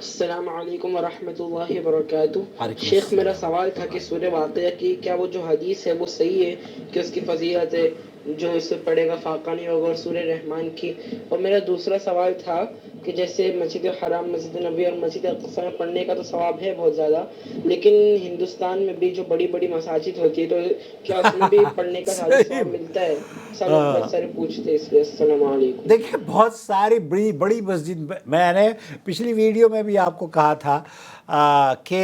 السلام علیکم ورحمۃ اللہ وبرکاتہ۔ وعلیکم شیخ میرا السلام۔ سوال تھا کہ سورہ واقعہ کی کیا وہ جو حدیث ہے وہ صحیح ہے کہ اس کی فضیلت ہے جو اس سے پڑھے گا فاقہ نہیں ہوگا، اور سورہ رحمان کی؟ اور میرا دوسرا سوال تھا کہ جیسے مسجد حرام، مسجد نبی اور مسجد اقصی میں پڑھنے کا تو ثواب ہے بہت زیادہ، لیکن ہندوستان میں بھی جو بڑی بڑی مساجد ہوتی ہے تو کیا اس میں بھی پڑھنے کا زیادہ صحیح۔ ثواب ملتا ہے؟ سب لوگ بہت سارے پوچھتے ہیں، اس لیے السلام علیکم۔ دیکھیں بہت ساری بڑی بڑی مسجد، میں نے پچھلی ویڈیو میں بھی آپ کو کہا تھا کہ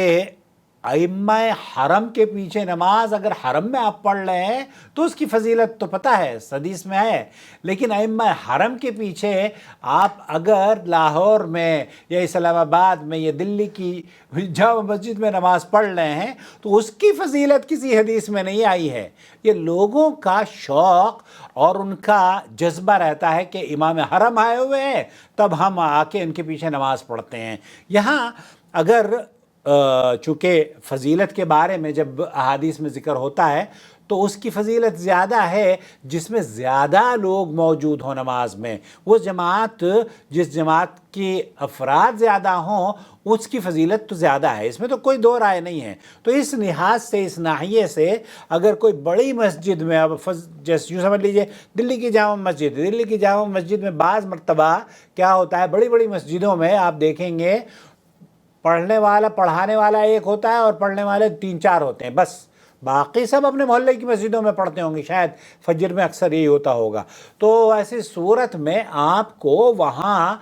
ائمہ حرم کے پیچھے نماز اگر حرم میں آپ پڑھ رہے ہیں تو اس کی فضیلت تو پتہ ہے، حدیث میں ہے، لیکن ائمہ حرم کے پیچھے آپ اگر لاہور میں یا اسلام آباد میں یا دلی کی جامع مسجد میں نماز پڑھ رہے ہیں تو اس کی فضیلت کسی حدیث میں نہیں آئی ہے۔ یہ لوگوں کا شوق اور ان کا جذبہ رہتا ہے کہ امام حرم آئے ہوئے ہیں تب ہم آ کے ان کے پیچھے نماز پڑھتے ہیں۔ یہاں اگر چونکہ فضیلت کے بارے میں جب احادیث میں ذکر ہوتا ہے تو اس کی فضیلت زیادہ ہے جس میں زیادہ لوگ موجود ہوں نماز میں، وہ جماعت جس جماعت کی افراد زیادہ ہوں اس کی فضیلت تو زیادہ ہے، اس میں تو کوئی دو رائے نہیں ہے۔ تو اس لحاظ سے، اس ناحیے سے اگر کوئی بڑی مسجد میں، اب جیسے یوں سمجھ لیجئے دلی کی جامع مسجد، دلی کی جامع مسجد میں بعض مرتبہ کیا ہوتا ہے، بڑی بڑی مسجدوں میں آپ دیکھیں گے پڑھانے والا ایک ہوتا ہے اور پڑھنے والے 3-4 ہوتے ہیں بس، باقی سب اپنے محلے کی مسجدوں میں پڑھتے ہوں گے، شاید فجر میں اکثر یہی ہوتا ہوگا۔ تو ایسی صورت میں آپ کو وہاں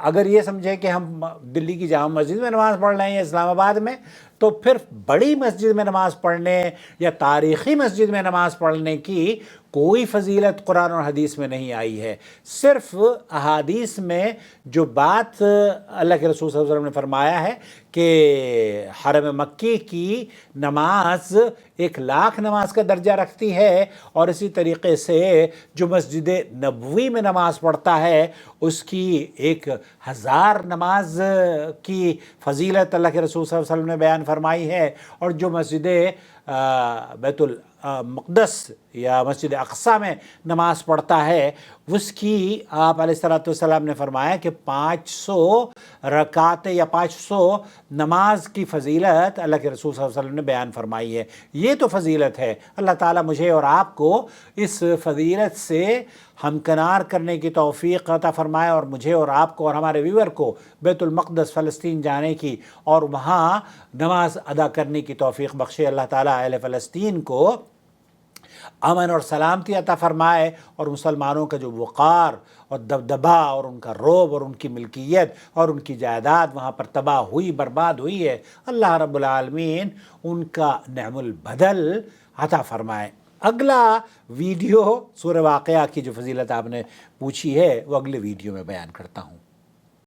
اگر یہ سمجھیں کہ ہم دلی کی جامع مسجد میں نماز پڑھ رہے ہیں یا اسلام آباد میں، تو پھر بڑی مسجد میں نماز پڑھنے یا تاریخی مسجد میں نماز پڑھنے کی کوئی فضیلت قرآن اور حدیث میں نہیں آئی ہے۔ صرف احادیث میں جو بات اللہ کے رسول صلی اللہ علیہ وسلم نے فرمایا ہے کہ حرم مکی کی نماز 1,00,000 نماز کا درجہ رکھتی ہے، اور اسی طریقے سے جو مسجد نبوی میں نماز پڑھتا ہے اس کی 1,000 نماز کی فضیلت اللہ کے رسول صلی اللہ علیہ وسلم نے بیان فرمائی ہے، اور جو مسجد بیت المقدس یا مسجد اقصی میں نماز پڑھتا ہے اس کی آپ علیہ الصلوۃ والسلام نے فرمایا کہ 500 رکعتیں یا 500 نماز کی فضیلت اللہ کے رسول صلی اللہ علیہ وسلم نے بیان فرمائی ہے۔ یہ تو فضیلت ہے۔ اللہ تعالیٰ مجھے اور آپ کو اس فضیلت سے ہمکنار کرنے کی توفیق عطا فرمائے، اور مجھے اور آپ کو اور ہمارے ویور کو بیت المقدس فلسطین جانے کی اور وہاں نماز ادا کرنے کی توفیق بخشے۔ اللہ تعالیٰ اہل فلسطین کو امن اور سلامتی عطا فرمائے، اور مسلمانوں کا جو وقار اور دبدبا اور ان کا رعب اور ان کی ملکیت اور ان کی جائیداد وہاں پر تباہ ہوئی، برباد ہوئی ہے، اللہ رب العالمین ان کا نعم البدل عطا فرمائے۔ اگلا ویڈیو سورہ واقعہ کی جو فضیلت آپ نے پوچھی ہے وہ اگلے ویڈیو میں بیان کرتا ہوں۔